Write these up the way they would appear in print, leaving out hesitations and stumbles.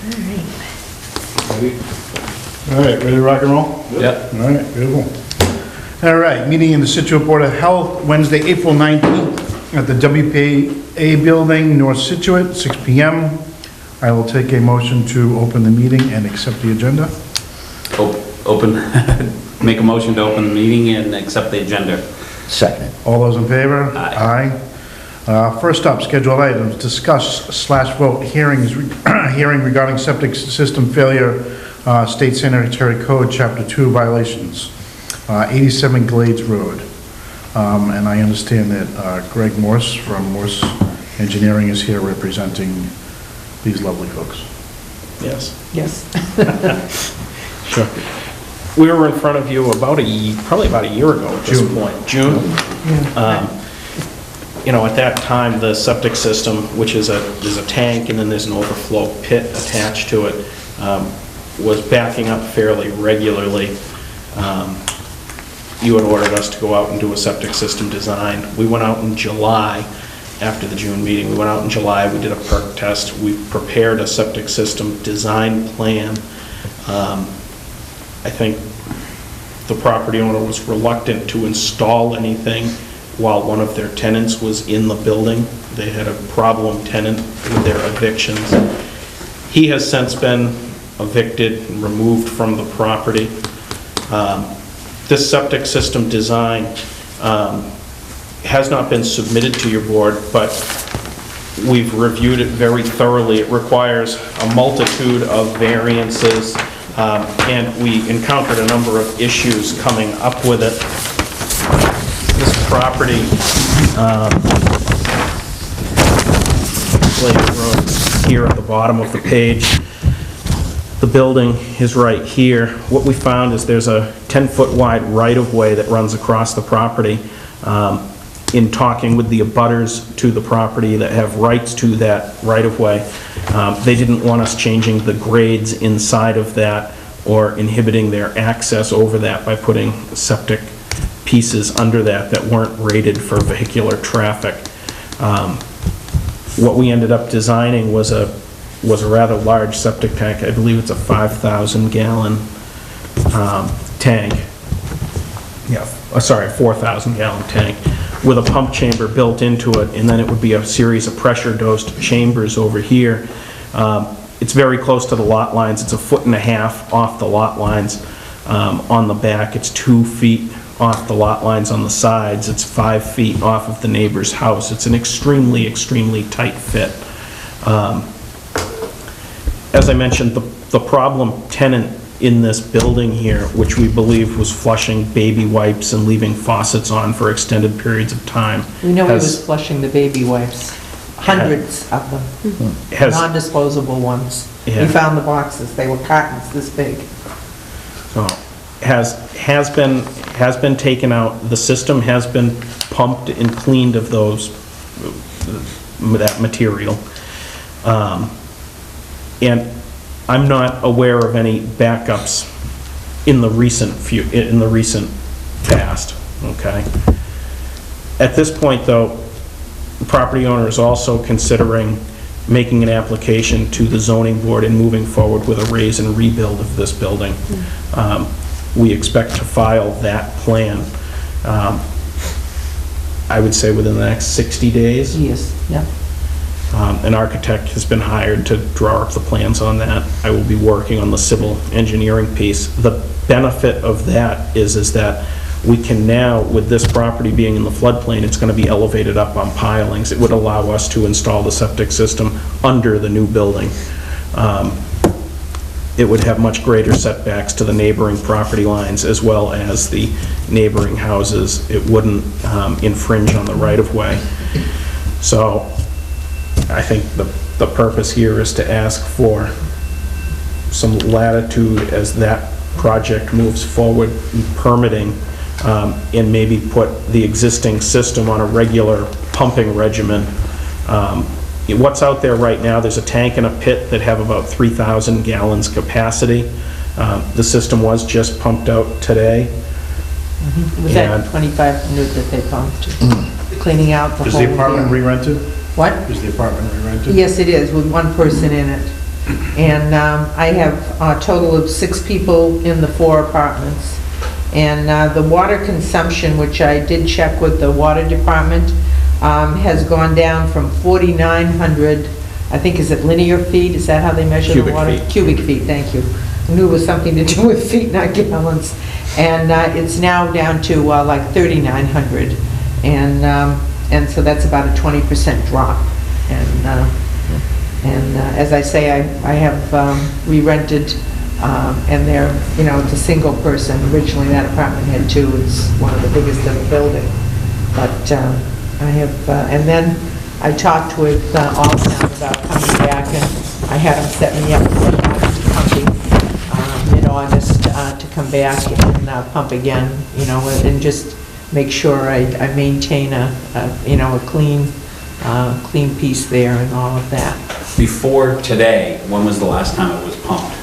All right, ready to rock and roll? Yep. All right, beautiful. All right, meeting in the Scituate Board of Health, Wednesday, April 19th, at the WPA Building, North Scituate, 6 PM. I will take a motion to open the meeting and accept the agenda. Open, make a motion to open the meeting and accept the agenda. Second. All those in favor? Aye. First up, scheduled items, discuss/vote hearings, hearing regarding septic system failure, State Sanitary Code, Chapter 2 violations, 87 Glades Road. And I understand that Greg Morse from Morse Engineering is here representing these lovely folks. Yes. Yes. Sure. We were in front of you probably about a year ago at this June. point. June? At that time, the septic system, which is there's a tank and then there's an overflow pit attached to it, was backing up fairly regularly. You had ordered us to go out and do a septic system design. We went out in July, after the June meeting. We went out in July, we did a perk test. We prepared a septic system design plan. I think the property owner was reluctant to install anything while one of their tenants was in the building. They had a problem tenant with their evictions. He has since been evicted and removed from the property. This septic system design has not been submitted to your board, but we've reviewed it very thoroughly. It requires a multitude of variances, and we encountered a number of issues coming up with it. This property, here at the bottom of the page, the building is right here. What we found is there's a 10-foot wide right-of-way that runs across the property. In talking with the abutters to the property that have rights to that right-of-way, they didn't want us changing the grades inside of that or inhibiting their access over that by putting septic pieces under that weren't rated for vehicular traffic. What we ended up designing was a rather large septic tank. I believe it's a 5,000 gallon tank. Yeah, sorry, 4,000 gallon tank with a pump chamber built into it, and then it would be a series of pressure dosed chambers over here. It's very close to the lot lines. It's 1.5 feet off the lot lines on the back. It's 2 feet off the lot lines on the sides. It's 5 feet off of the neighbor's house. It's an extremely, extremely tight fit. As I mentioned, the problem tenant in this building here, which we believe was flushing baby wipes and leaving faucets on for extended periods of time. We know he was flushing the baby wipes, hundreds of them, non-disposable ones. Yeah. We found the boxes, they were cartons this big. So, has been taken out. The system has been pumped and cleaned of that material. And I'm not aware of any backups in the recent past, okay? At this point, though, the property owner is also considering making an application to the zoning board and moving forward with a raise and rebuild of this building. We expect to file that plan, I would say within the next 60 days. Yes, yeah. An architect has been hired to draw up the plans on that. I will be working on the civil engineering piece. The benefit of that is that we can now, with this property being in the floodplain, it's going to be elevated up on pilings. It would allow us to install the septic system under the new building. It would have much greater setbacks to the neighboring property lines as well as the neighboring houses. It wouldn't infringe on the right-of-way. So I think the purpose here is to ask for some latitude as that project moves forward in permitting, and maybe put the existing system on a regular pumping regimen. What's out there right now, there's a tank and a pit that have about 3,000 gallons capacity. The system was just pumped out today. Was that 2,500 that they pumped? Cleaning out the whole... Is the apartment re-rented? What? Is the apartment re-rented? Yes, it is, with one person in it. And I have a total of 6 people in the 4 apartments. And the water consumption, which I did check with the water department, has gone down from 4,900, I think, is it linear feet? Is that how they measure the Cubic water? feet. Cubic feet, thank you. I knew it was something to do with feet, not gallons. And it's now down to like 3,900. And so that's about a 20% drop. And as I say, I have re-rented, and they're, it's a single person. Originally, that apartment had 2. It's one of the biggest in the building. But I have, and then I talked with Alltown about coming back, and I had them set me up for mid-August to come back and pump again, and just make sure I maintain a clean piece there and all of that. Before today, when was the last time it was pumped?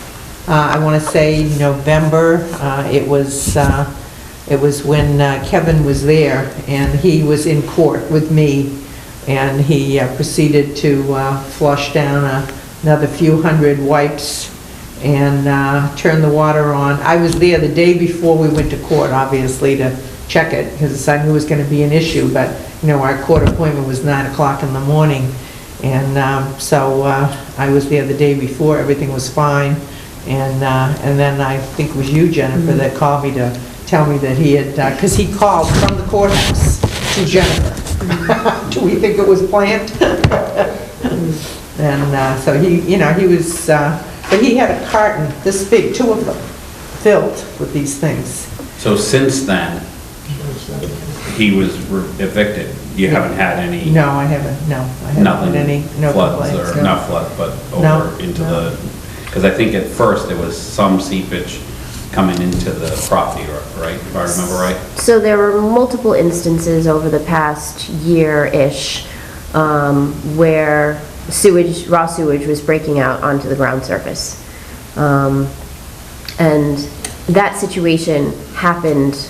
I want to say November. It was when Kevin was there, and he was in court with me, and he proceeded to flush down another few hundred wipes and turn the water on. I was there the day before we went to court, obviously, to check it, because I knew it was going to be an issue, but, our court appointment was 9 o'clock in the morning, and so I was there the day before, everything was fine, and then I think it was you, Jennifer, that called me to tell me that he had, because he called from the courthouse to Jennifer. Do we think it was planned? And so he was, but he had a carton this big, 2 of them, filled with these things. So since then, he was evicted. You haven't had any? No, I haven't, no. I haven't had any, no floods, complaints. or not floods, but No, over into no. the, because I think at first there was some seepage coming into the property, right, if I remember right? So there were multiple instances over the past year-ish where raw sewage was breaking out onto the ground surface. And that situation happened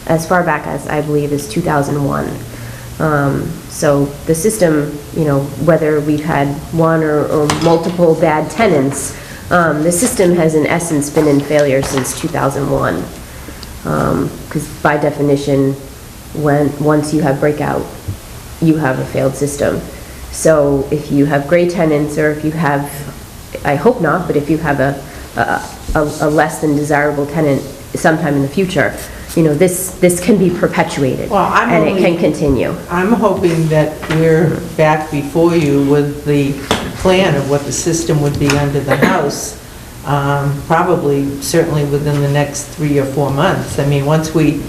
as far back as, I believe, as 2001. So the system, whether we've had one or multiple bad tenants, the system has in essence been in failure since 2001. Because by definition, once you have breakout, you have a failed system. So if you have gray tenants, or if you have, I hope not, but if you have a less than desirable tenant sometime in the future, this can be perpetuated, and it can continue. I'm hoping that we're back before you with the plan of what the system would be under the house, probably, certainly within the next 3 or 4 months. I mean, once they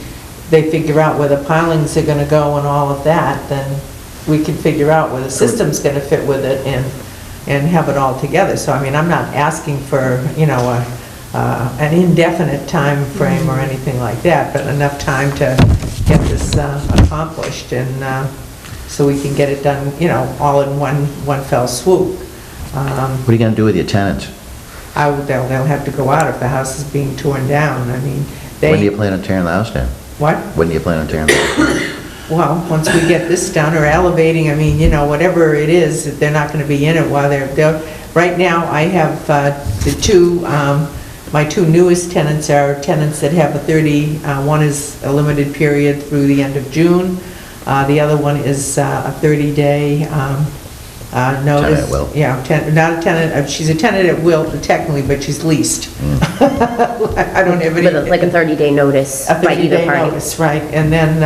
figure out where the pilings are going to go and all of that, then we can figure out where the system's going to fit with it and have it all together. So, I mean, I'm not asking for, an indefinite time frame or anything like that, but enough time to get this accomplished, and so we can get it done, all in one fell swoop. What are you going to do with your tenants? They'll have to go out if the house is being torn down. I mean, When do you plan on tearing the house down? What? When do you plan on tearing the house down? Well, once we get this done, or elevating, I mean, whatever it is, they're not going to be in it while they're there. Right now, I have my 2 newest tenants are tenants that have one is a limited period through the end of June. The other one is a 30-day notice. Tenant at will. Yeah, not a tenant, she's a tenant at will technically, but she's leased. I don't have any. But like a 30-day notice A by either 30-day party. notice, right. And then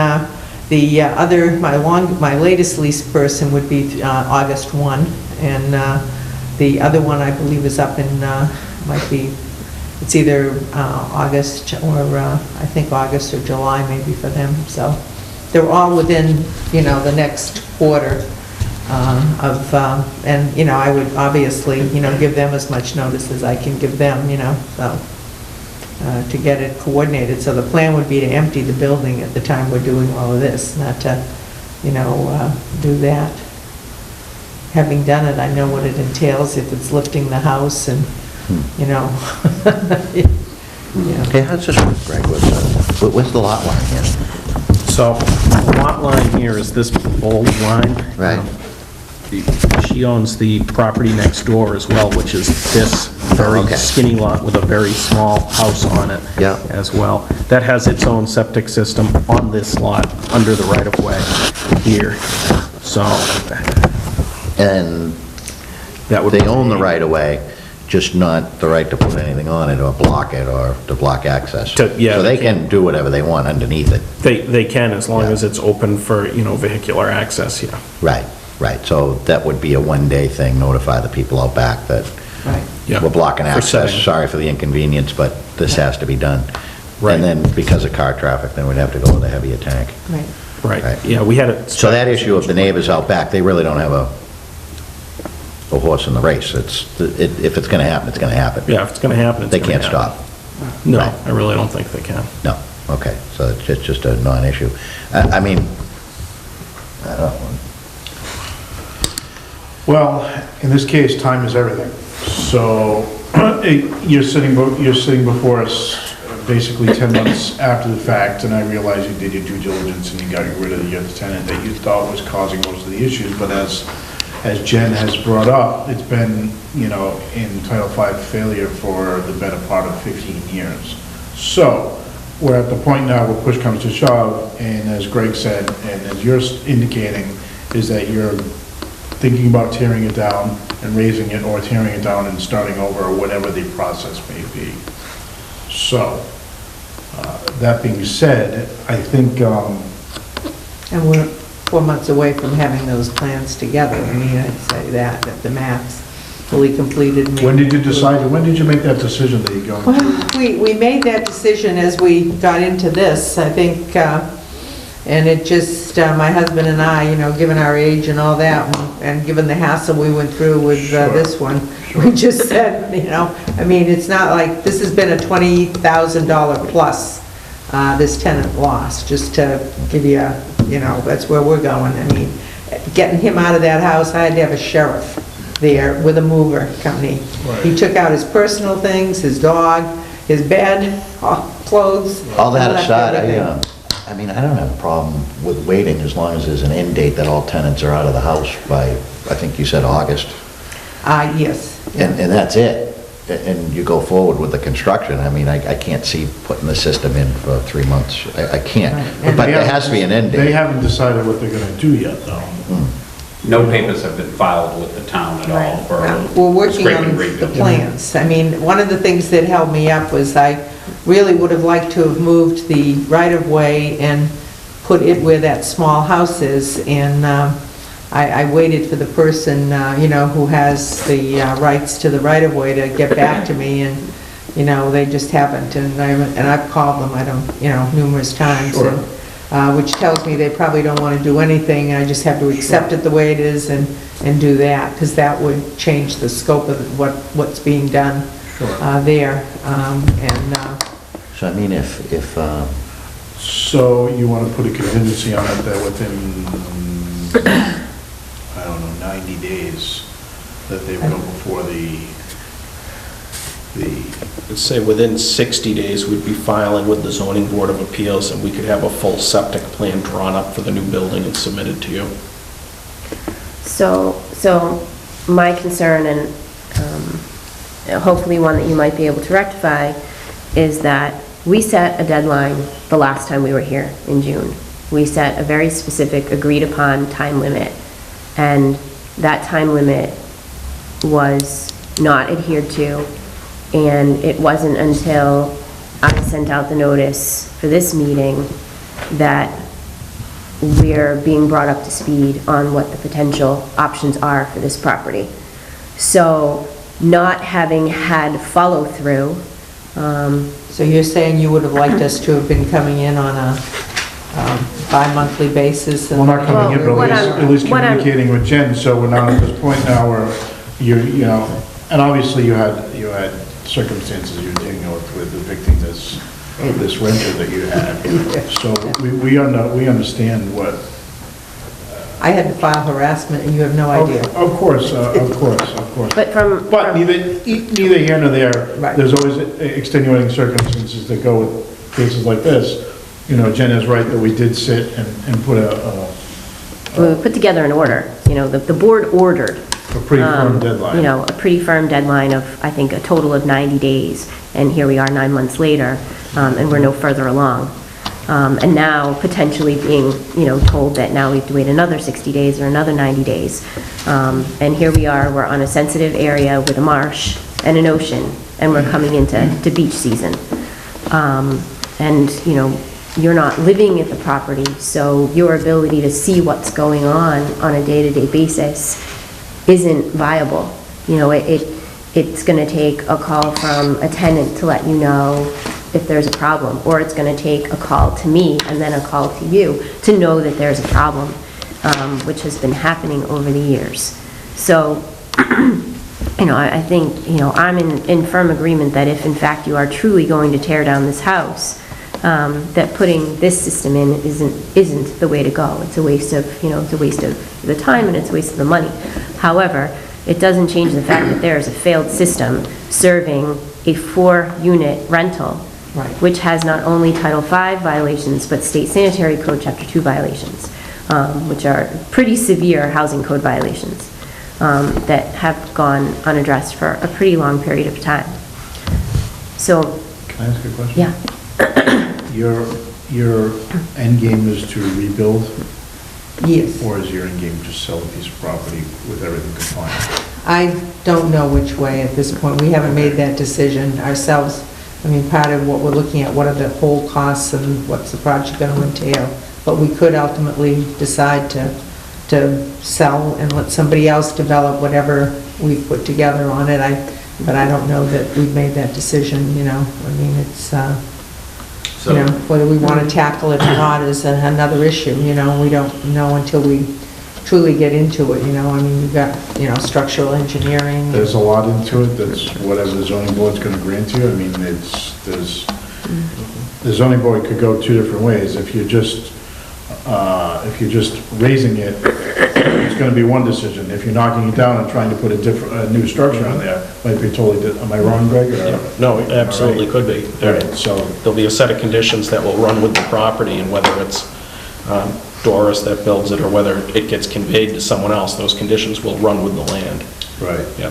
the other, my latest lease person would be August 1, and the other one, I believe, is up in, might be, it's either August or, I think August or July maybe for them. So they're all within, the next quarter and, I would obviously, give them as much notice as I can give them, so, to get it coordinated. So the plan would be to empty the building at the time we're doing all of this, not to, do that. Having done it, I know what it entails if it's lifting the house and, Yeah. Hey, how's this work, Greg? What's the lot line here? So the lot line here is this bold line. Right. The She owns the property next door as well, which is this very Okay. skinny lot with a very small house on it Yeah. as well. That has its own septic system on this lot, under the right-of-way here. So And that would... they own the right-of-way, just not the right to put anything on it or block it or to block access. Yeah, So they they can do whatever they want underneath it. They can, as long Yeah. as it's open for, vehicular access, yeah. Right, right. So that would be a one-day thing, notify the people out back that Right. Yeah. we're blocking For access. setting. Sorry for the inconvenience, but this has to be done. Right. And then because of car traffic, then we'd have to go with a heavier tank. Right. Right, Right. yeah, we had it... So that issue of the neighbors out back, they really don't have a horse in the race. If it's gonna happen, it's gonna happen. Yeah, if it's gonna happen, it's They gonna can't happen. stop. No, Right. I really don't think they can. No, okay, so it's just a non-issue. I mean, I don't know. Well, in this case, time is everything. So you're sitting before us basically 10 months after the fact, and I realize you did your due diligence and you got rid of the other tenant that you thought was causing most of the issues, but as Jen has brought up, it's been, in Title V failure for the better part of 15 years. So we're at the point now where push comes to shove, and as Greg said, and as you're indicating, is that you're thinking about tearing it down and raising it, or tearing it down and starting over, or whatever the process may be. So, that being said, I think, And we're 4 months away from having those plans together. I mean, I'd say that the map's fully completed. when did you decide, when did you make that decision that you're going to? Well, we made that decision as we got into this, I think, and it just, my husband and I, given our age and all that, and given the hassle we went through with Sure. this one, we just said, I mean, it's not like, this has been a $20,000 plus, this tenant lost, just to give you, that's where we're going. I mean, getting him out of that house, I had to have a sheriff there with a mover company. He took out his personal things, his dog, his bed, clothes. All that left aside, everything. I mean, I don't have a problem with waiting as long as there's an end date that all tenants are out of the house by, I think you said August. Yes. And that's it. And you go forward with the construction. I mean, I can't see putting the system in for 3 months. I can't. Right. But there has to be an end They date. haven't decided what they're gonna do yet, though. No papers have been filed with the town at all for We're working scrape on and the rebuild. plans. I mean, one of the things that held me up was I really would have liked to have moved the right-of-way and put it where that small house is, and I waited for the person, who has the rights to the right-of-way to get back to me, and, they just haven't, and I've called them, numerous times. Sure. Which tells me they probably don't want to do anything, I just have to accept it the way it is and do that, because that would change the scope of what's being done there. So I mean, if So you wanna put a contingency on it that within, I don't know, 90 days, that they go before Let's say within 60 days, we'd be filing with the zoning board of appeals, and we could have a full septic plan drawn up for the new building and submitted to you. So my concern, and hopefully one that you might be able to rectify, is that we set a deadline the last time we were here in June. We set a very specific, agreed-upon time limit, and that time limit was not adhered to, and it wasn't until I sent out the notice for this meeting that we're being brought up to speed on what the potential options are for this property. So, not having had follow-through, So you're saying you would have liked us to have been coming in on a bi-monthly basis? well, not coming in, but Well, at least what I'm- communicating with Jen, so we're not at this point now where and obviously you had circumstances you're dealing with evicting this renter that you had. So we understand what. I had to file harassment, and you have no idea. Of course. but But neither here nor there, Right. there's always extenuating circumstances that go with cases like this. Jen is right that we did sit and put we put together an order, the board ordered A pretty firm deadline. You know, a pretty firm deadline of, I think, a total of 90 days. And here we are 9 months later, and we're no further along. And now potentially being, you know, told that now we have to wait another 60 days or another 90 days. And here we are, we're on a sensitive area with a marsh and an ocean, and we're coming into beach season. And, you know, you're not living at the property, so your ability to see what's going on a day-to-day basis isn't viable. You know, it's gonna take a call from a tenant to let you know if there's a problem, or it's gonna take a call to me and then a call to you to know that there's a problem, which has been happening over the years. So, you know, I think, you know, I'm in firm agreement that if in fact you are truly going to tear down this house, that putting this system in isn't the way to go. It's a waste of, you know, it's a waste of the time and it's a waste of the money. However, it doesn't change the fact that there is a failed system serving a 4-unit rental, Right. which has not only Title V violations, but State Sanitary Code Chapter 2 violations, which are pretty severe housing code violations that have gone unaddressed for a pretty long period of time. So, Can I ask you a question? yeah. Your end game is to rebuild, Yes. or is your end game just sell a piece of property with everything compliant? I don't know which way at this point. We haven't made that decision ourselves. I mean, part of what we're looking at, what are the whole costs and what's the project going to entail? But we could ultimately decide to sell and let somebody else develop whatever we've put together on it. But I don't know that we've made that decision, you know. I mean, it's, you know, whether we want to tackle it or not is another issue, you know. We don't know until we truly get into it, you know. I mean, you've got, you know, structural engineering. There's a lot into it, that's whatever the zoning board's gonna grant you. I mean, the zoning board could go 2 different ways. If you're just raising it, it's gonna be one decision. If you're knocking it down and trying to put a new structure on there, might be totally, am I wrong, Greg? or- No, it absolutely could be. All right, so, There'll be a set of conditions that will run with the property, and whether it's Doris that builds it or whether it gets conveyed to someone else, those conditions will run with the land. right, Yeah.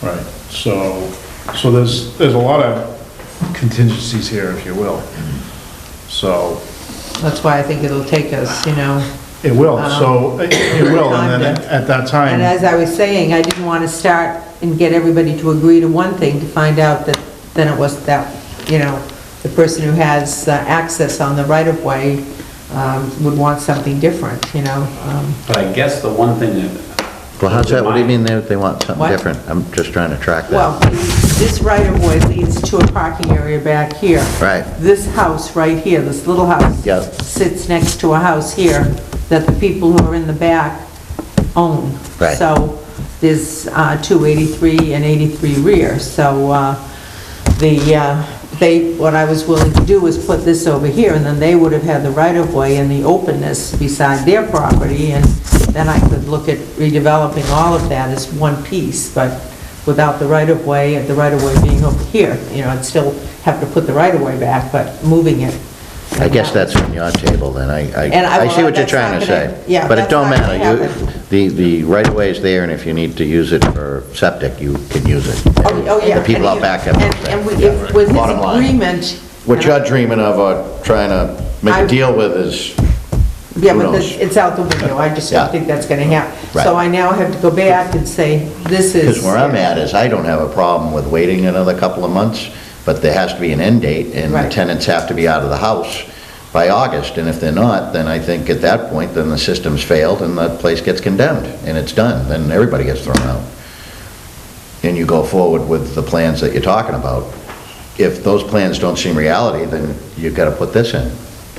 right. So there's a lot of contingencies here, if you will. So, That's why I think it'll take us, you know. it will, so, it will, and then time to- at that time. And as I was saying, I didn't want to start and get everybody to agree to one thing to find out that then it was that, you know, the person who has access on the right-of-way would want something different, you know. But I guess the one thing that... Well, how's that, what do you mean they want something What? different? I'm just trying to track Well, that. this right-of-way leads to a parking area back here. Right. This house right here, this little house, Yep. sits next to a house here that the people who are in the back own. Right. So there's 283 and 83 rear. So what I was willing to do was put this over here, and then they would have had the right-of-way and the openness beside their property, and then I could look at redeveloping all of that as one piece, but without the right-of-way, and the right-of-way being over here. You know, I'd still have to put the right-of-way back, but moving it. I guess that's on your table, then. I well, see what you're that's trying not to gonna- say. yeah, But it that's don't not gonna matter. happen. The right-of-way is there, and if you need to use it for septic, you can use it. Oh, yeah. The people out back have. And if with his Bottom line. agreement... What you're dreaming of or trying to make a deal with is, Yeah, who but knows? it's out the window, I just Yeah. don't think that's gonna happen. Right. So I now have to go back and say, this is... because where I'm at is I don't have a problem with waiting another couple of months, but there has to be an end date, and the Right. tenants have to be out of the house by August, and if they're not, then I think at that point, then the system's failed and the place gets condemned, and it's done, then everybody gets thrown out. And you go forward with the plans that you're talking about. If those plans don't seem reality, then you've got to put this in.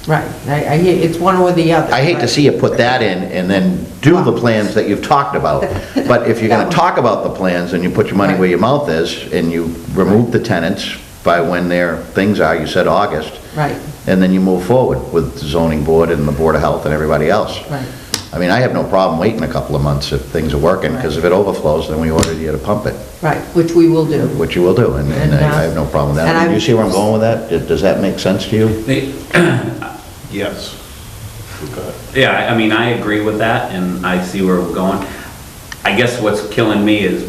Right, I hear, it's one or the other. I hate to see you put that in and then do the plans that you've talked about. But if you're gonna talk about the plans and you put your money where your mouth is and you remove the tenants by when their things are, you said August. Right, And then you move forward with the zoning board and the board of health and everybody else. right. I mean, I have no problem waiting a couple of months if things are working, because if it overflows, then we order you to pump it, Right, which we will do. which you will do, and I have no problem with And that. I- Do you see where I'm going with that? Does that make sense to you? Yes. Yeah, I mean, I agree with that, and I see where we're going. I guess what's killing me is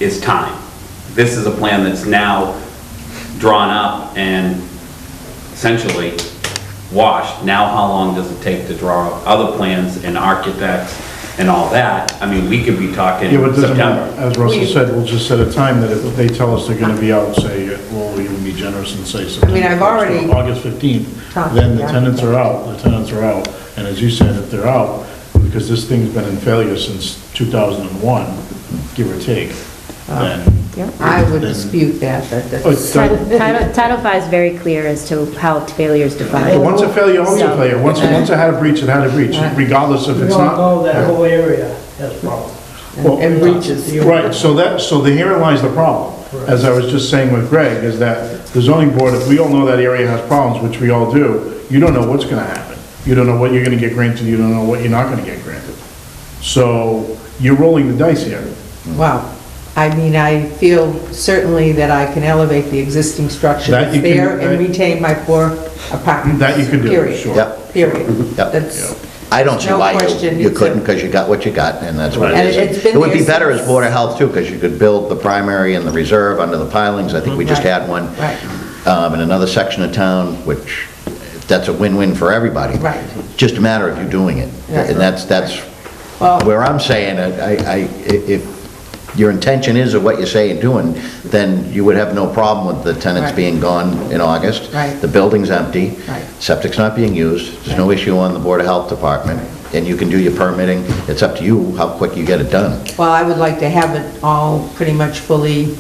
is time. This is a plan that's now drawn up and essentially washed. Now, how long does it take to draw up other plans and architects and all that? I mean, we could be talking Yeah, but it doesn't matter. September. As Russell said, we'll just set a time that if they tell us they're gonna be out, say, we'll even be generous and say September. I've 1st or already August 15th, talked then to the the tenants are out, And as you said, if they're out, because this thing's been in failure since 2001, give or take, then. I would then- dispute that. Oh, it's done. Title V is very clear as to how failure is But defined. once a failure, always a So- failure. Once it had a breach, it had a breach, regardless if We it's all not. know that whole area has problems. Well, And breaches. Right, so herein lies the problem. As I was just saying with Greg, is that the zoning board, if we all know that area has problems, which we all do, you don't know what's gonna happen. You don't know what you're gonna get granted, you don't know what you're not gonna get granted. So you're rolling the dice here. Well, I mean, I feel certainly that I can elevate the existing structure That that's you can- there and that- retain my 4 apartments. That you can do, Period. sure. Yep. Period. Yep. That's, I don't see No why question, you it's a- couldn't, because you got what you got, and that's what And it it's is. been It would be there better since- as Board of Health too, because you could build the primary and the reserve under the pilings. I think we just Right. had one. Right. In another section of town, which, that's a win-win for everybody. Right. Just a matter of you doing it. Yeah. And that's Well, where I'm saying, if your intention is of what you say you're doing, then you would have no problem with the tenants Right. being gone in August. Right. The building's empty. Right. Septic's not being used. There's no issue on the Board of Health Department. And you can do your permitting. It's up to you how quick you get it done. well, I would like to have it all pretty much fully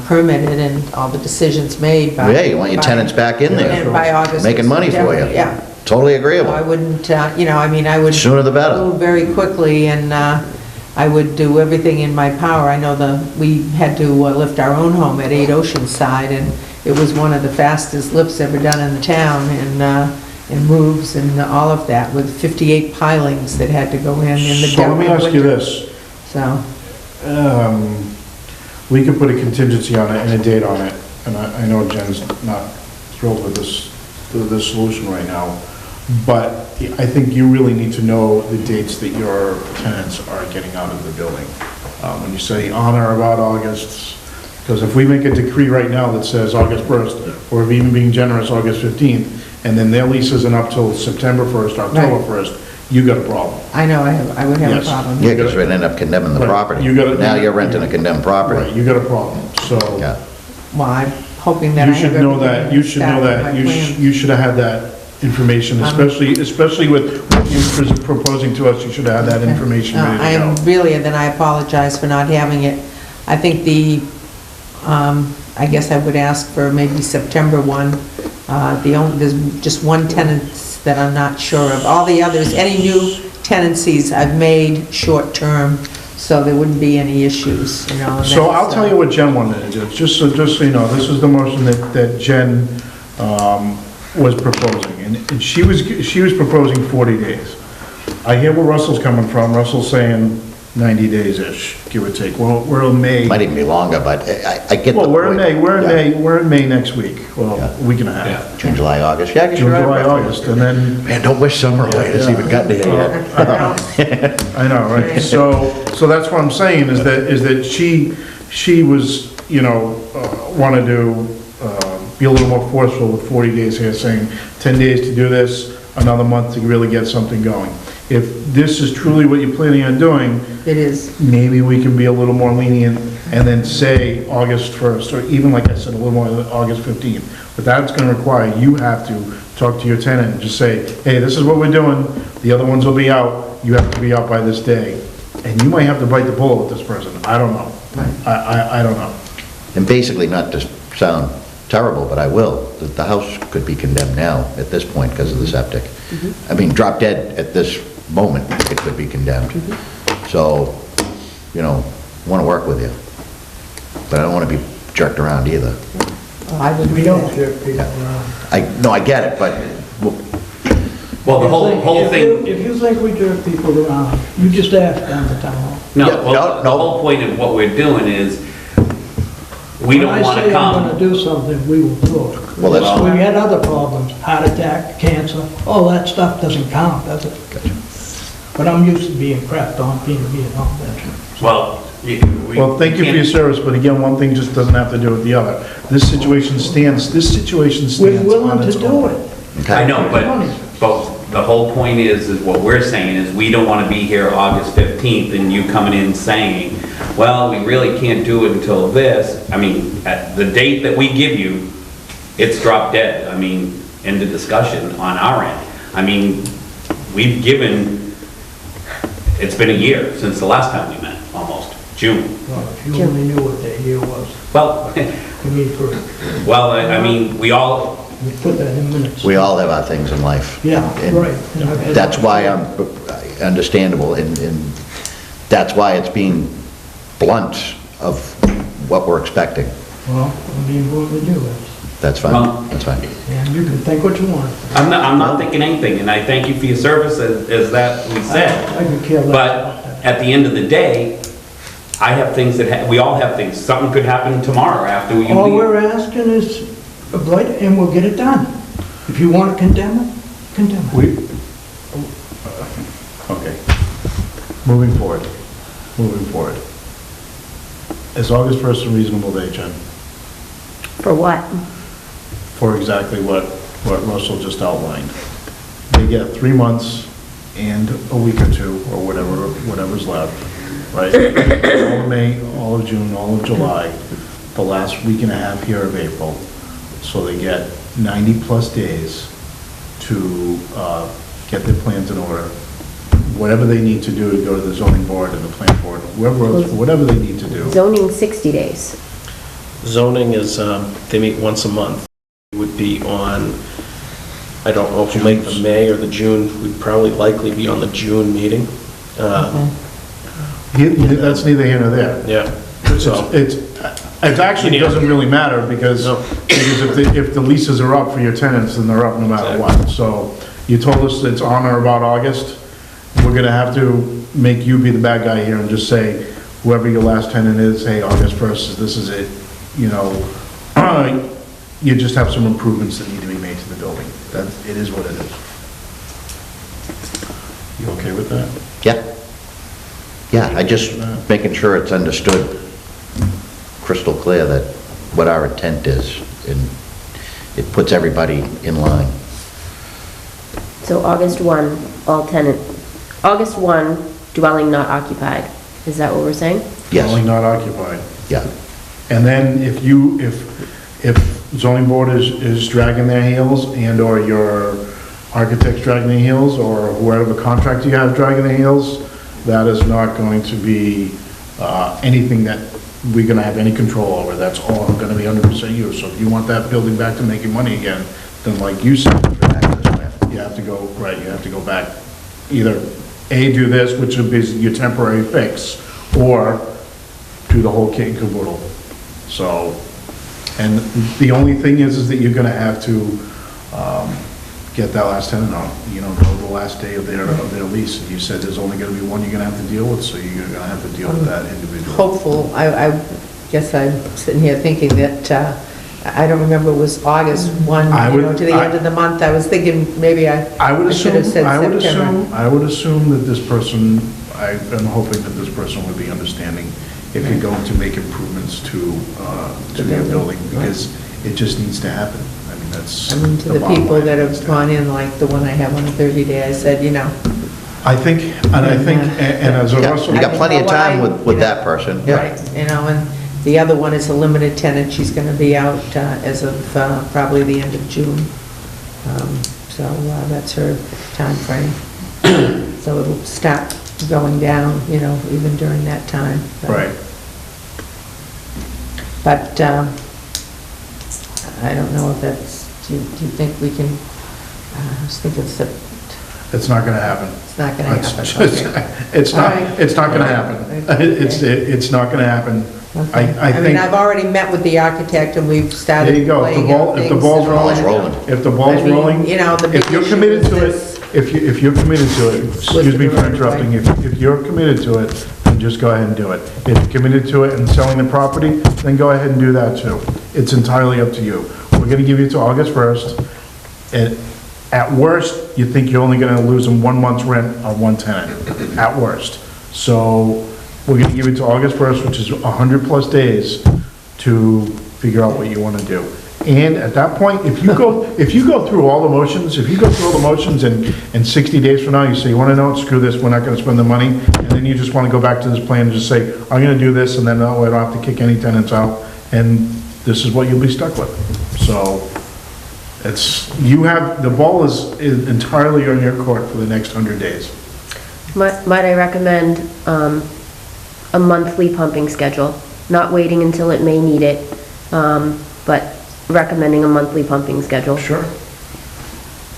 permitted and all the decisions made by... Yeah, you want your tenants back in there. And by August. Making money for you. Yeah. Totally I agreeable. wouldn't, I mean, I would... Sooner the better. Move very quickly, and I would do everything in my power. I know we had to lift our own home at 8 Oceanside, and it was one of the fastest lifts ever done in the town, and moves and all of that, with 58 pilings that had to go in the So let me depth of ask you winter. this. So, We could put a contingency on it and a date on it, and I know Jen's not thrilled with this solution right now, but I think you really need to know the dates that your tenants are getting out of the building. When you say on or about August, because if we make a decree right now that says August 1st, or if even being generous, August 15th, and then their lease isn't up till September 1st, October Right. 1st, you got a problem. I know I would have a Yes. problem. Yeah, because we'd end up condemning the Right. property. You gotta- Now you're renting a condemned Right, property. you got a problem, so. Yeah. Well, I'm hoping that I You have should know that, everything you should know established in that, my plans. you should have had that information, especially with what you're proposing to us, you should have had that information No, ready I to go. am really, then I apologize for not having it. I think I guess I would ask for maybe September 1. There's just one tenant that I'm not sure of. All the others, any new tenancies I've made short-term, so there wouldn't be any issues, and So I'll that's, tell you what Jen wanted to do, just so you know, this is the motion that Jen was proposing, and she was proposing 40 days. I hear where Russell's coming from, Russell's saying 90 days-ish, give or take. Well, we're in May. Might even be longer, but I get the Well, point. we're in May, Yeah. we're in May next week, well, Yeah. a week and a half. June, July, August. Yeah, I guess June, you're right. July, August, and then, Man, don't wish summer away. It's even gotten to here yet. I know, right? So that's what I'm saying, is that she was, wanted to be a little more forceful with 40 days here, saying 10 days to do this, another month to really get something going. If this is truly what you're planning on doing, it is. maybe we can be a little more lenient and then say August 1st, or even, like I said, a little more August 15th. But that's gonna require, you have to talk to your tenant and just say, hey, this is what we're doing, the other ones will be out, you have to be out by this day. And you might have to bite the bullet with this person, I don't know. I don't know. And basically, not to sound terrible, but I will, the house could be condemned now at this point because of the septic. I mean, drop dead at this moment, it could be condemned. So, want to work with you. But I don't want to be jerked around either. I would We do don't that. jerk people around. I get it, but Well, the whole thing, If you think we jerk people around, you just ask down the town hall. no, Yeah, well, no. the whole point of what we're doing is, we don't want to When I say I'm gonna come. do something, we will do it. Well, that's- We had other problems, heart attack, cancer, all that stuff doesn't count, does it? But I'm used to being crapped on, being all that. Well, Well, thank you for your service, but again, one thing just doesn't have to do with the other. This situation stands We're willing on to its do own. it. Okay. I know, but the whole point is what we're saying is we don't want to be here August 15th and you coming in saying, well, we really can't do it until this. I mean, at the date that we give you, it's drop dead. I mean, end of discussion on our end. I mean, we've given, it's been a year since the last time we met, almost, June. Well, if you only knew what that year was, Well, you mean for, well, I mean, we all, you put that in minutes. We all have our things in life. Yeah, And right. That's why I'm understandable, and that's why it's being blunt of what we're expecting. Well, I'm being willing to do it. That's Well- fine, that's fine. And you can think what you want. I'm not thinking anything, and I thank you for your service, as that we said. I could care less But about that. at the end of the day, I have things that, we all have things. Something could happen tomorrow after you All leave. we're asking is a blight, and we'll get it done. If you want to condemn it, condemn it. Okay. Moving forward. Is August 1st a reasonable day, Jen? For what? For exactly what Russell just outlined. They get 3 months and a week or two, or whatever's left, right? All of May, all of June, all of July, the last week and a half here of April. So they get 90-plus days to get their plans in order. Whatever they need to do to go to the zoning board and the plan board, whoever else, whatever they need to do. Zoning 60 days. Zoning is, they meet once a month. It would be on, I don't know if we'll make the May or the June, we'd probably likely be on the June meeting. That's neither here nor there. Yeah. So, It actually doesn't really matter because if the leases are up for your tenants, then they're up no matter what. So you told us it's on or about August. We're gonna have to make you be the bad guy here and just say, whoever your last tenant is, hey, August 1st, this is it, you know. You just have some improvements that need to be made to the building. It is what it is. You okay with that? Yeah. Yeah, I just making sure it's understood crystal clear that what our intent is, and it puts everybody in line. So August 1, all tenant, August 1, dwelling not occupied. Is that what we're saying? Dwelling Yes, not occupied. yeah. And then if zoning board is dragging their heels and/or your architect's dragging their heels, or whoever contractor you have dragging their heels, that is not going to be anything that we're gonna have any control over. That's all gonna be 100% you. So if you want that building back to making money again, then like you said, you have to go, right, you have to go back, either A, do this, which would be your temporary fix, or do the whole kit and caboodle. So, and the only thing is that you're gonna have to get that last tenant on, go the last day of their lease. And you said there's only gonna be one you're gonna have to deal with, so you're gonna have to deal with that individual. Hopeful, I guess I'm sitting here thinking that, I don't remember, it was August 1, to the end of the month. I was thinking maybe I should have said September. I would assume that this person, I'm hoping that this person would be understanding if you're going to make improvements to your building, because it just needs to happen. I mean, that's. To the bottom people line. that have gone in, like the one I have on 30 day, I said, I think, and as a Russell. You got plenty of time with You know, that person, yeah. right, and the other one is a limited tenant. She's going to be out as of probably the end of June. So that's her time frame. So it'll start going down, even during that time. Right. But I don't know if that's, do you think we can, I was thinking it's It's not gonna happen. It's not gonna happen. It's Okay. not, it's not gonna happen. It's not gonna happen. Okay. I think. I've already met with the architect and we've started There you go. If the laying out ball- if the things ball's and- rolling. If the ball's I mean, rolling, the big if you're issue committed is to it, this. if you're committed to it, excuse me for Right. interrupting, if you're committed to it, then just go ahead and do it. If you're committed to it and selling the property, then go ahead and do that too. It's entirely up to you. We're gonna give you to August 1st, and At worst, you think you're only gonna lose them 1 month's rent on one tenant, at worst. So we're gonna give it to August 1st, which is 100+ days to figure out what you wanna do. And at that point, if you go through all the motions, in 60 days from now, you say, you wanna know what, screw this, we're not gonna spend the money, and then you just wanna go back to this plan and just say, I'm gonna do this, and then that way I don't have to kick any tenants out, and this is what you'll be stuck with. So, the ball is entirely on your court for the next 100 days. Might I recommend a monthly pumping schedule? Not waiting until it may need it, but recommending a monthly pumping schedule Sure.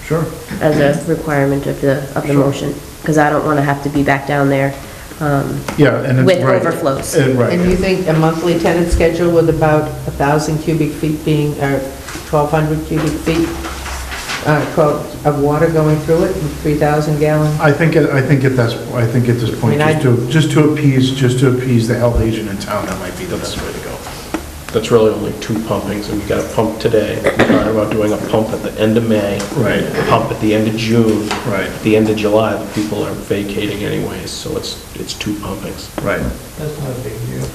Sure. as a requirement of the motion, because I don't want to have to be back down there Yeah, and it's with right. overflows. Right. And you think a monthly tenant schedule with about 1,000 cubic feet being, or 1,200 cubic feet of water going through it, and 3,000 gallon? I think at this point, I mean, just to appease the health agent in town, that might be the best way to go. That's really only 2 pumpings, and we got a pump today. We're talking about doing a pump at the end of May. Right. A pump at the end of June. Right. At the end of July, the people are vacating anyways, so it's 2 pumpings. Right. That's not a big deal.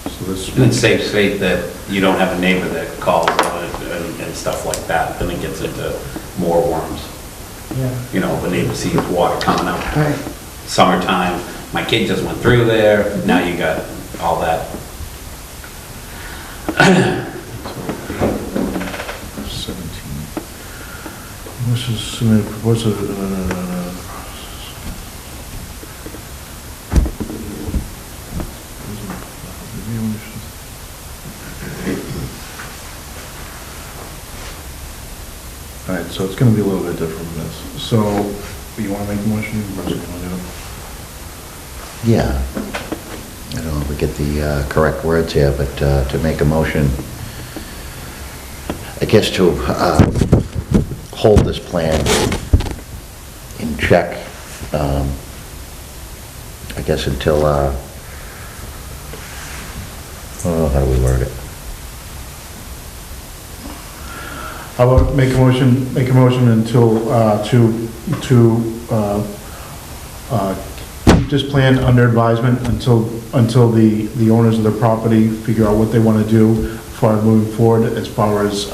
So this, And it saves faith that you don't have a neighbor that calls on it and stuff like that, then it gets into more worms. Yeah. You know, the neighbor sees water coming up. Right. Summertime, my kid just went through there, now you got all that. 17. This is submitted proposal. All right, so it's gonna be a little bit different from this. So, you wanna make the motion, Russ, you wanna do it? Yeah. I don't know if we get the correct words here, but to make a motion, I guess to hold this plan in check, I guess until, oh, how do we word it? How about make a motion until, keep this plan under advisement until the owners of the property figure out what they want to do for moving forward as far as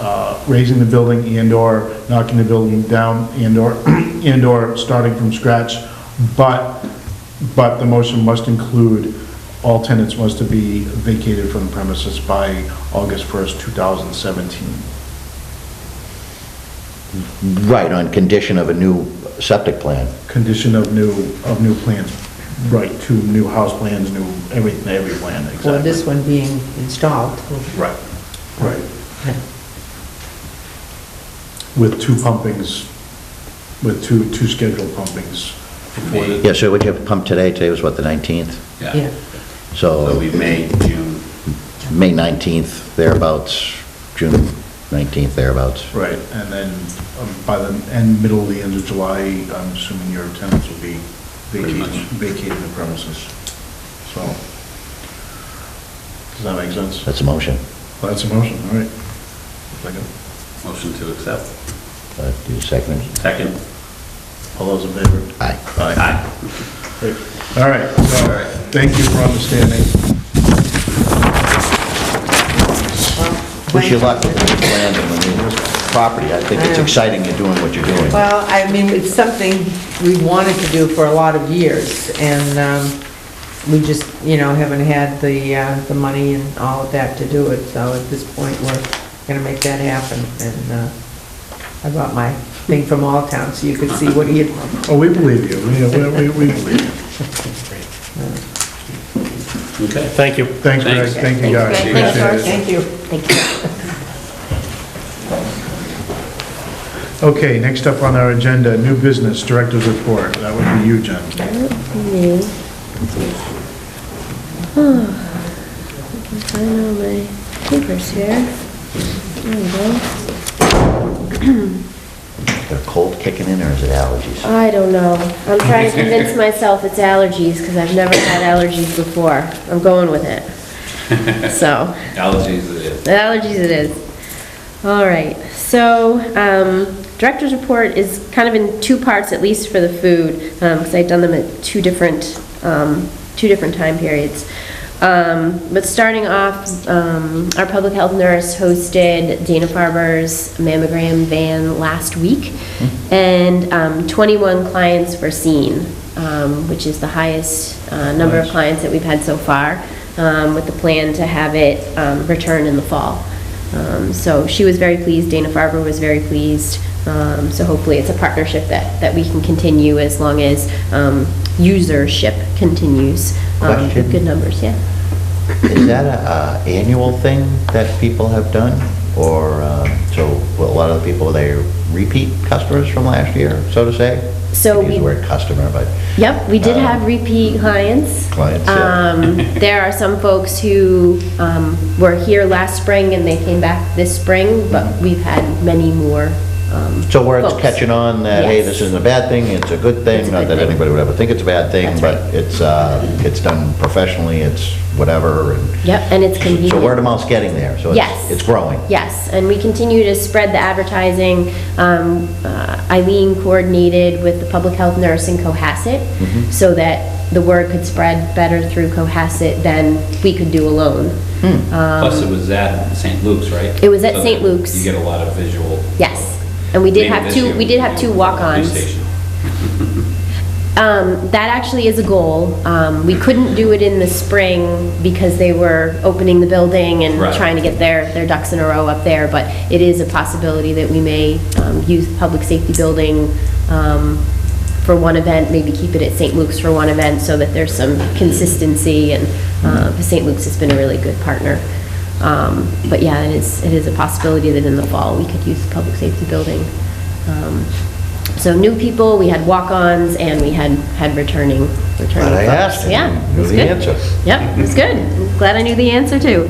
raising the building and/or knocking the building down and/or starting from scratch. But the motion must include all tenants must be vacated from the premises by August 1st, 2017. Right, on condition of a new septic plan. Condition of new plans, right, to new house plans, new, every plan, exactly. Or this one being installed. Right, right. With 2 pumpings, with two scheduled pumpings. before the- Yeah, so would you have pumped today? Today was what, the 19th? Yeah. So So we May, June. May 19th, thereabouts, June 19th, thereabouts. Right, and then by the middle of the end of July, I'm assuming your tenants will be Pretty much. vacating the premises. So, does that make sense? That's a motion. Well, that's a motion, all right. Second. Motion to accept. Do you second? Second. All those in favor? Aye. Aye. Great. All right, so, thank you for understanding. Wish you luck with the land and the new property. I think it's exciting you're doing what you're doing. Well, I mean, it's something we've wanted to do for a lot of years, and we just, haven't had the money and all of that to do it, so at this point, we're gonna make that happen, and I brought my thing from All Town, so you could see what he had. Oh, we believe you, we believe you. Okay. Thank you. Thanks, Greg, Thanks. thank you, guys. Thanks, Appreciate Greg. it. Thank you. Thank you. Okay, next up on our agenda, new business, director's report. That would be you, Jen. Me. Oh, I can find all my papers here. There we go. Got a cold kicking in, or is it allergies? I don't know. I'm trying to convince myself it's allergies, because I've never had allergies before. I'm going with it. So, Allergies it is. allergies it is. All right, so, director's report is kind of in two parts, at least for the food, because I've done them at two different time periods. But starting off, our public health nurse hosted Dana-Farber's mammogram van last week, and 21 clients were seen, which is the highest number of clients that we've had so far, with the plan to have it return in the fall. So she was very pleased, Dana-Farber was very pleased, so hopefully it's a partnership that we can continue as long as usership continues. Question? Good numbers, yeah. Is that a annual thing that people have done? Or, so a lot of the people, they're repeat customers from last year, so to say? So Use the word customer, but Yep, we did have repeat clients. clients, yeah. There are some folks who were here last spring and they came back this spring, but we've had many more So where it's folks. catching on that, hey, Yes. this isn't a bad thing, it's a good It's thing, a not good that thing. anybody would ever think it's a bad thing, That's but right. it's done professionally, it's whatever, and Yep, and it's convenient. so word of mouth's getting there, so Yes. it's growing. Yes, and we continue to spread the advertising. Eileen coordinated with the public health nurse in Cohasset Mm-hmm. so that the word could spread better through Cohasset than we could do alone. Plus it was at St. Luke's, right? It was at So St. Luke's. You get a lot of visual. Yes, and we did Maybe have this two, year we did have two police walk-ons. station. That actually is a goal. We couldn't do it in the spring because they were opening the building and Right. trying to get their ducks in a row up there, but it is a possibility that we may use the public safety building for one event, maybe keep it at St. Luke's for one event so that there's some consistency, and St. Luke's has been a really good partner. But yeah, it is a possibility that in the fall we could use the public safety building. So new people, we had walk-ons, and we had returning Glad I folks. asked, and Yeah, you it knew was the good. answer. Yep, it was good. Glad I knew the answer too.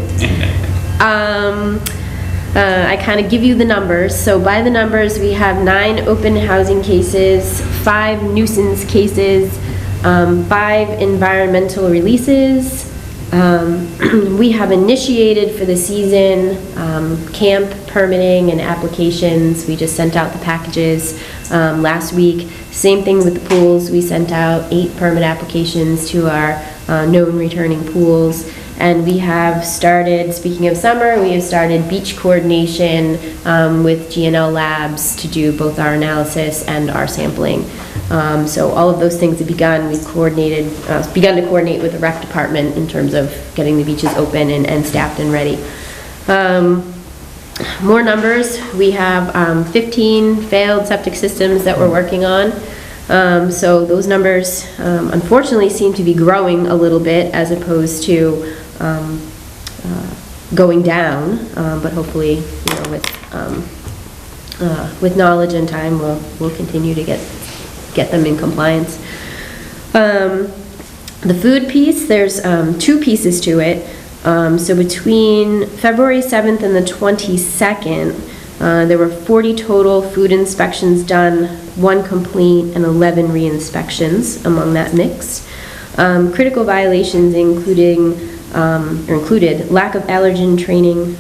I kind of give you the numbers. So by the numbers, we have 9 open housing cases, 5 nuisance cases, 5 environmental releases. We have initiated for the season camp permitting and applications. We just sent out the packages last week. Same thing with the pools. We sent out 8 permit applications to our known returning pools. And we have started, speaking of summer, we have started beach coordination with GNL Labs to do both our analysis and our sampling. So all of those things have begun. We've begun to coordinate with the rec department in terms of getting the beaches open and staffed and ready. More numbers. We have 15 failed septic systems that we're working on. So those numbers unfortunately seem to be growing a little bit as opposed to going down, but hopefully, you know, with knowledge and time, we'll continue to get them in compliance. The food piece, there's 2 pieces to it. So between February 7th and the 22nd, there were 40 total food inspections done, 1 complete, and 11 re-inspections among that mix. Critical violations included lack of allergen training,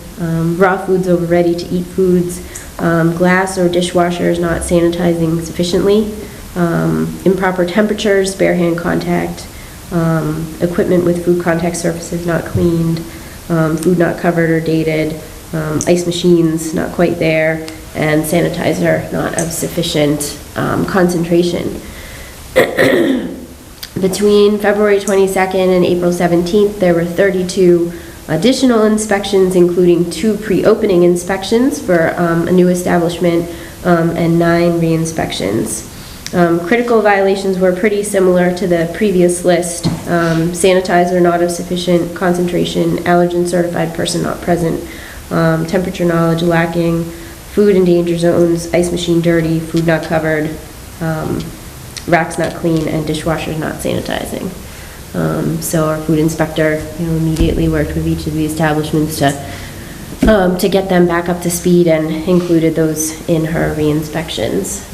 raw foods over ready-to-eat foods, glass or dishwashers not sanitizing sufficiently, improper temperatures, bare hand contact, equipment with food contact surfaces not cleaned, food not covered or dated, ice machines not quite there, and sanitizer not of sufficient concentration. Between February 22nd and April 17th, there were 32 additional inspections, including 2 pre-opening inspections for a new establishment and 9 re-inspections. Critical violations were pretty similar to the previous list. Sanitizer not of sufficient concentration, allergen certified person not present, temperature knowledge lacking, food in danger zones, ice machine dirty, food not covered, racks not clean, and dishwashers not sanitizing. So our food inspector, you know, immediately worked with each of the establishments to get them back up to speed and included those in her re-inspections.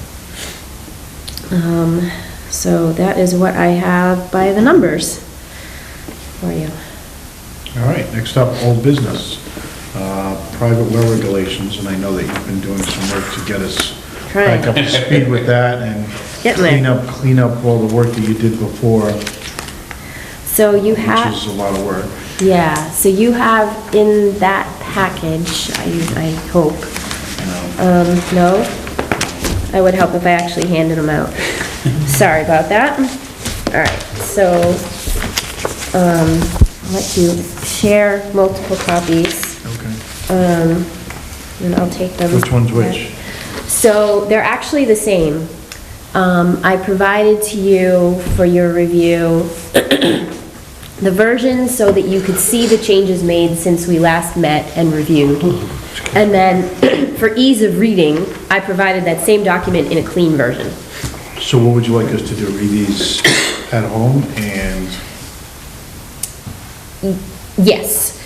So that is what I have by the numbers for you. All right, next up, old business. Private well regulations, and I know that you've been doing some work to get us Trying. back up to speed with that and Getting there. clean up all the work that you did before, So you which have, is a lot of work. yeah, so you have in that package, I hope, no? I would help if I actually handed them out. Sorry about that. All right, so, I'll let you share multiple copies, Okay. and I'll take them. Which one's which? So they're actually the same. I provided to you for your review the versions so that you could see the changes made since we last met and reviewed. And then, for ease of reading, I provided that same document in a clean version. So what would you like us to do, read these at home and, Yes,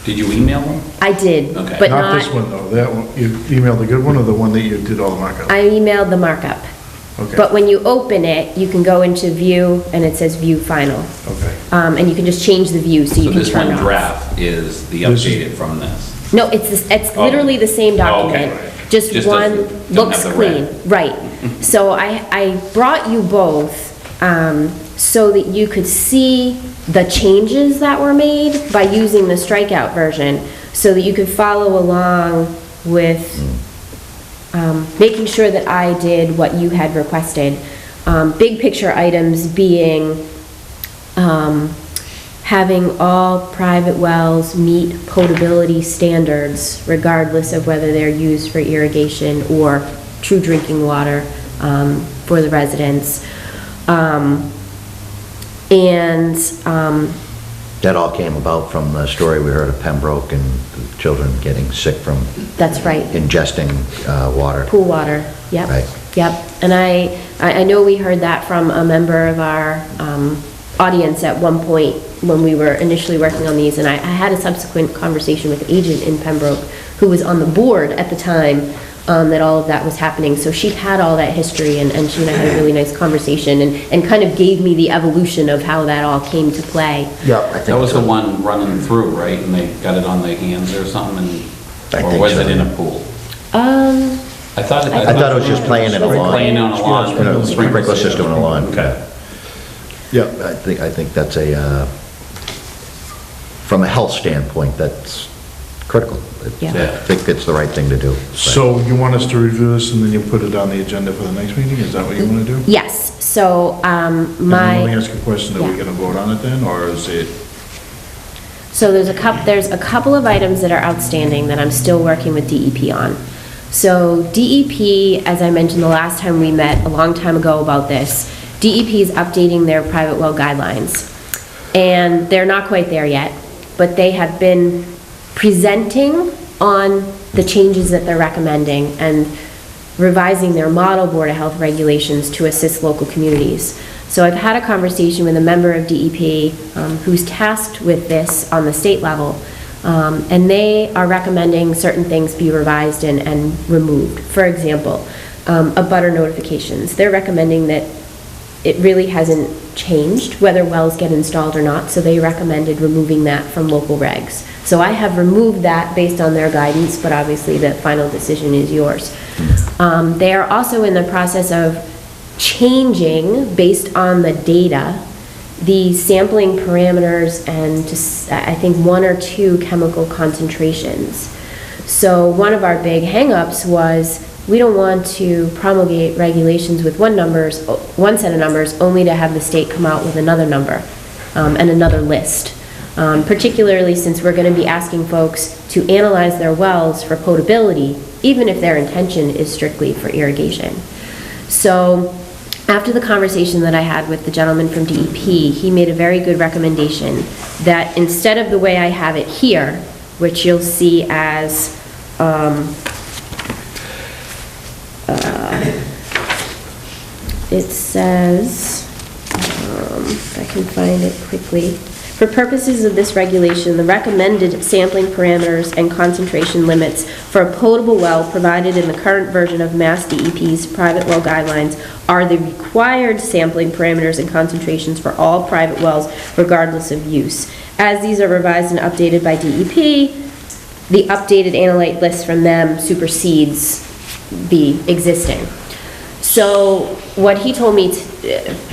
Did you email them? I did, Okay. but not this not, one though, that one, you emailed the good one or the one that you did all the markup? I emailed the markup. Okay, But when you open it, you can go into view and it says view final. okay. And you can just change the view so you So can this turn one it off. draft is the This is- updated from this? No, it's Oh. literally the same document, Oh, okay. just Just one doesn't- don't looks have the clean. red. Right. So I brought you both so that you could see the changes that were made by using the strikeout version, so that you could follow along with making sure that I did what you had requested. Big picture items being having all private wells meet potability standards regardless of whether they're used for irrigation or true drinking water for the residents. That all came about from the story we heard of Pembroke and the children getting sick from That's right. ingesting water. Pool water, yep. Right. Yep, and I know we heard that from a member of our audience at one point when we were initially working on these, and I had a subsequent conversation with the agent in Pembroke who was on the board at the time that all of that was happening, so she had all that history, and she and I had a really nice conversation, and kind of gave me the evolution of how that all came to play. Yeah, I think That was so. the one running through, right? And they got it on their hands or something, I or think was so. it in a pool? I thought it was just playing in a lawn. Playing on a lawn. In a sprinkler system in a lawn. Okay. Yeah, I think that's a, from a health standpoint, that's critical. Yeah. I think it's the right thing to do. so you want us to review this and then you put it on the agenda for the next meeting, is that what you want to do? Yes, so And then let me my, ask you a question, are we Yeah. going to vote on it then, or is it? so there's a couple of items that are outstanding that I'm still working with DEP on. So DEP, as I mentioned the last time we met, a long time ago about this, DEP is updating their private well guidelines. And they're not quite there yet, but they have been presenting on the changes that they're recommending and revising their model Board of Health regulations to assist local communities. So I've had a conversation with a member of DEP who's tasked with this on the state level, and they are recommending certain things be revised and removed. For example, abutter notifications. They're recommending that it really hasn't changed whether wells get installed or not, so they recommended removing that from local regs. So I have removed that based on their guidance, but obviously the final decision is yours. They are also in the process of changing, based on the data, the sampling parameters and just, I think, 1 or 2 chemical concentrations. So one of our big hangups was we don't want to promulgate regulations with one set of numbers, only to have the state come out with another number and another list. Particularly since we're going to be asking folks to analyze their wells for potability, even if their intention is strictly for irrigation. So after the conversation that I had with the gentleman from DEP, he made a very good recommendation that instead of the way I have it here, which you'll see as it says, if I can find it quickly, For purposes of this regulation, the recommended sampling parameters and concentration limits for a potable well provided in the current version of Mass DEP's private well guidelines are the required sampling parameters and concentrations for all private wells regardless of use. As these are revised and updated by DEP, the updated analyte list from them supersedes the existing. So what he told me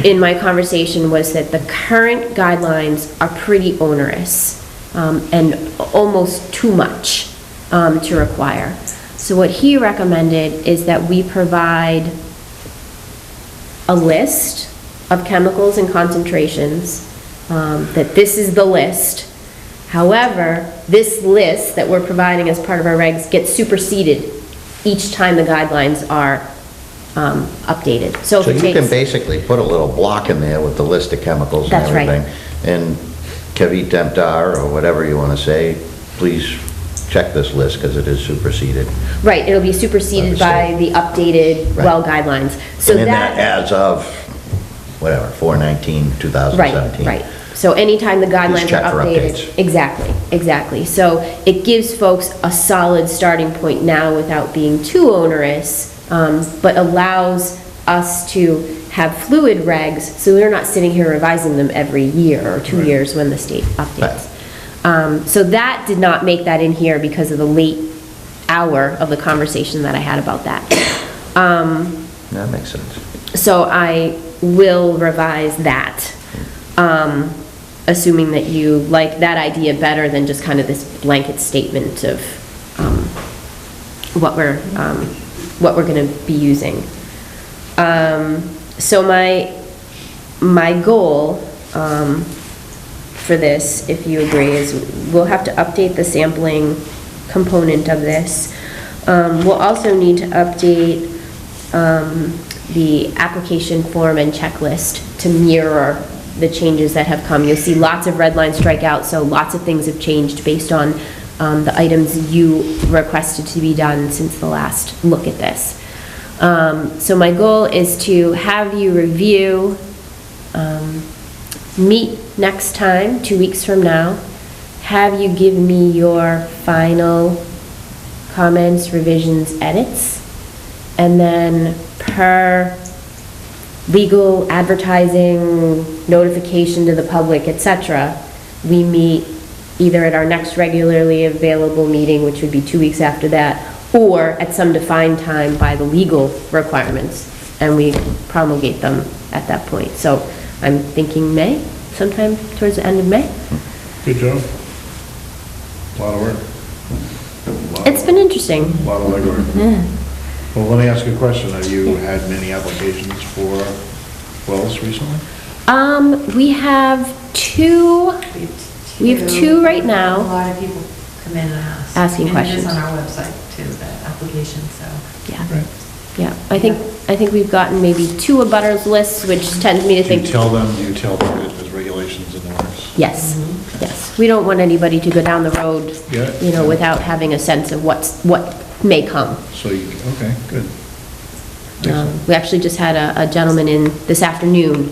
in my conversation was that the current guidelines are pretty onerous and almost too much to require. So what he recommended is that we provide a list of chemicals and concentrations, that this is the list. However, this list that we're providing as part of our regs gets superseded each time the guidelines are updated. So if So it you can takes, basically put a little block in there with the list of chemicals and That's right. everything. And Kevi Temptar, or whatever you want to say, please check this list because it is superseded. right, it'll be superseded by the updated Right. well guidelines. So And in that, that, as of, whatever, 4/19/2017. right. So anytime the guidelines check are for updated. updates. Exactly. So it gives folks a solid starting point now without being too onerous, but allows us to have fluid regs, so we're not sitting here revising them every year or 2 years when the state updates. So that did not make that in here because of the late hour of the conversation that I had about that. That makes sense. So I will revise that, assuming that you like that idea better than just kind of this blanket statement of what we're going to be using. So my goal for this, if you agree, is we'll have to update the sampling component of this. We'll also need to update the application form and checklist to mirror the changes that have come. You'll see lots of red lines strike out, so lots of things have changed based on the items you requested to be done since the last look at this. So my goal is to have you review, meet next time, 2 weeks from now, have you give me your final comments, revisions, edits, and then per legal advertising, notification to the public, etc., we meet either at our next regularly available meeting, which would be 2 weeks after that, or at some defined time by the legal requirements, and we promulgate them at that point. So I'm thinking May, sometime towards the end of May. Good job. Lot of work. It's been interesting. A lot of legwork. Yeah. Well, let me ask you a question. Have you had many applications for wells recently? We have two, we have two right A now. lot of people come in and ask. Asking questions. And it is on our website too, the application, so. Yeah, Right. yeah. I think we've gotten maybe 2 abutters lists, which tends me to Do think. you tell them there's regulations in the works? Yes, yes. We don't want anybody to go down the road, Yeah. you know, without having a sense of what may come. So you, okay, good. We actually just had a gentleman in this afternoon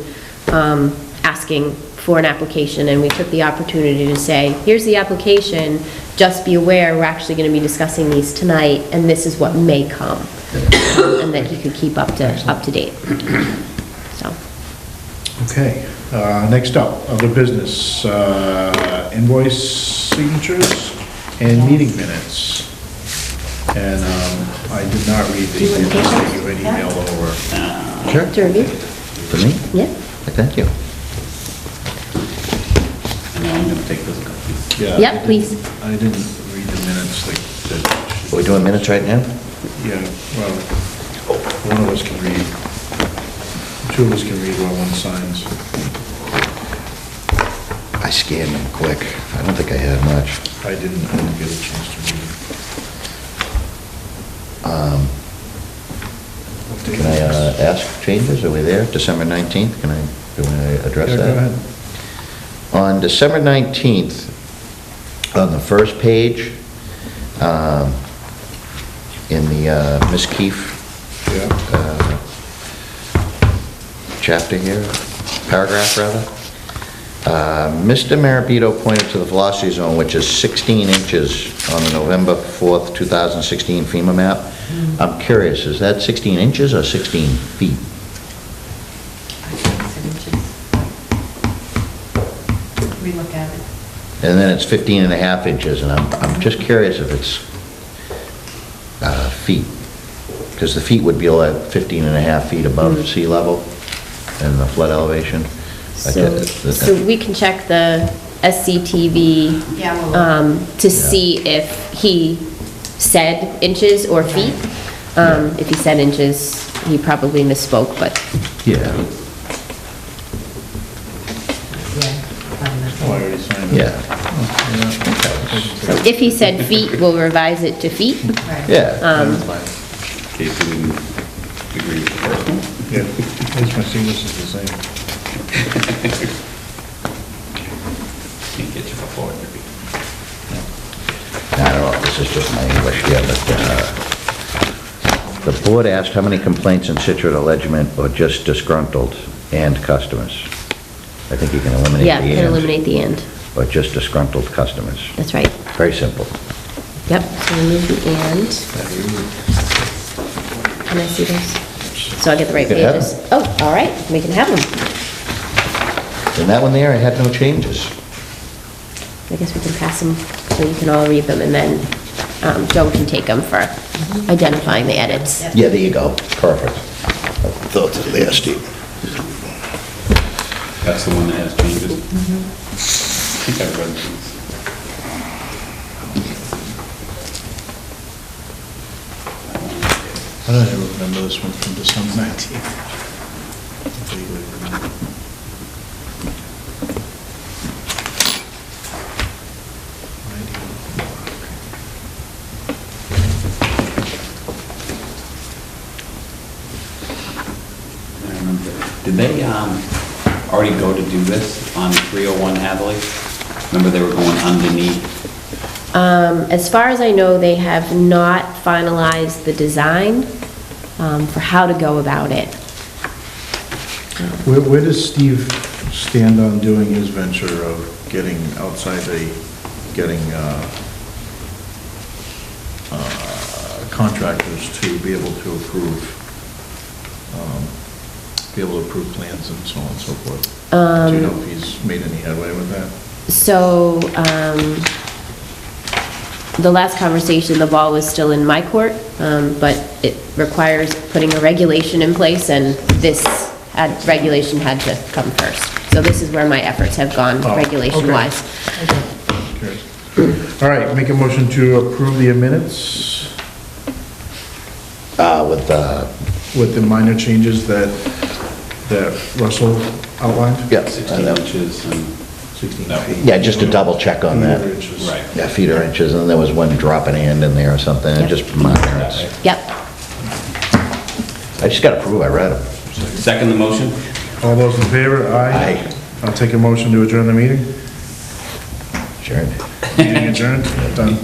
asking for an application, and we took the opportunity to say, here's the application, just be aware, we're actually going to be discussing these tonight, and this is what may come. And that he could keep up to date. So, Okay, next up, other business, invoice signatures and meeting minutes. And I did not read these Do you want to take that you had emailed over. Sure. to review? For me? Yeah? Thank you. And now I'm gonna take this copy. Yeah, Yep, I didn't- please. I didn't read the minutes that, Are we doing minutes right now? yeah, well, one of us can read. 2 of us can read while one signs. I scanned them quick. I don't think I had much. I didn't get a chance to read. What day Can I is this? ask changes? Are we there? December 19th? Can I address Yeah, that? go ahead. On December 19th, on the first page, in the Miss Keefe Yeah, chapter here, paragraph rather, Mr. Marabito pointed to the velocity zone, which is 16 inches on the November 4th, 2016 FEMA map. I'm curious, is that 16 inches or 16 feet? We look at it. And then it's 15 and a half inches, and I'm just curious if it's feet. Because the feet would be like 15 and a half feet above sea level and the flood elevation. So we can check the SCTV Yeah, well, to see if he said inches or feet. If he said inches, he probably misspoke, but Yeah, Oh, I already signed it. yeah, if he said feet, we'll revise it to feet. right. yeah. That's fine. Okay, so we agree with the first one? Yeah, at least my signature's the same. Can't get you before it. I don't know if this is just my English here, but the board asked how many complaints in Scituate allegement or just disgruntled and customers. I think you can eliminate the Yeah, and. can eliminate the and. Or just disgruntled customers. That's right. Very simple. Yep, so remove the and. Can I see those? So I get the right You can have pages? Oh, all right, we can have them. And that one there, I had no changes. I guess we can pass them so you can all read them, and then Joe can take them for identifying the edits. Yep. Yeah, there you go. Perfect. Thoughts are there, Steve. That's the one that has changes? I think I read these. I don't even remember this one from December 19th. Vaguely remember. I remember. Did they already go to do this on 301 Hadley? Remember they were going underneath? As far as I know, they have not finalized the design for how to go about it. Where does Steve stand on doing his venture of getting outside getting contractors to be able to approve plans and so on and so forth? Do you know if he's made any headway with that? So, the last conversation, the ball was still in my court, but it requires putting a regulation in place, and this regulation had to come first. So this is where my efforts have gone, Oh, okay. regulation-wise. Curious. All right, make a motion to approve the minutes with the minor changes that Russell outlined? Yeah. 16 inches and... 16 No. feet. Yeah, just a double check on that. Right. Yeah, feet or inches, and there was one dropping hand in there or something, Yep. just minor. It's- Yep. I just got to prove I read them. Second the motion? All those in favor? Aye. I'll take a motion to adjourn the meeting. Sure. Meeting adjourned, done.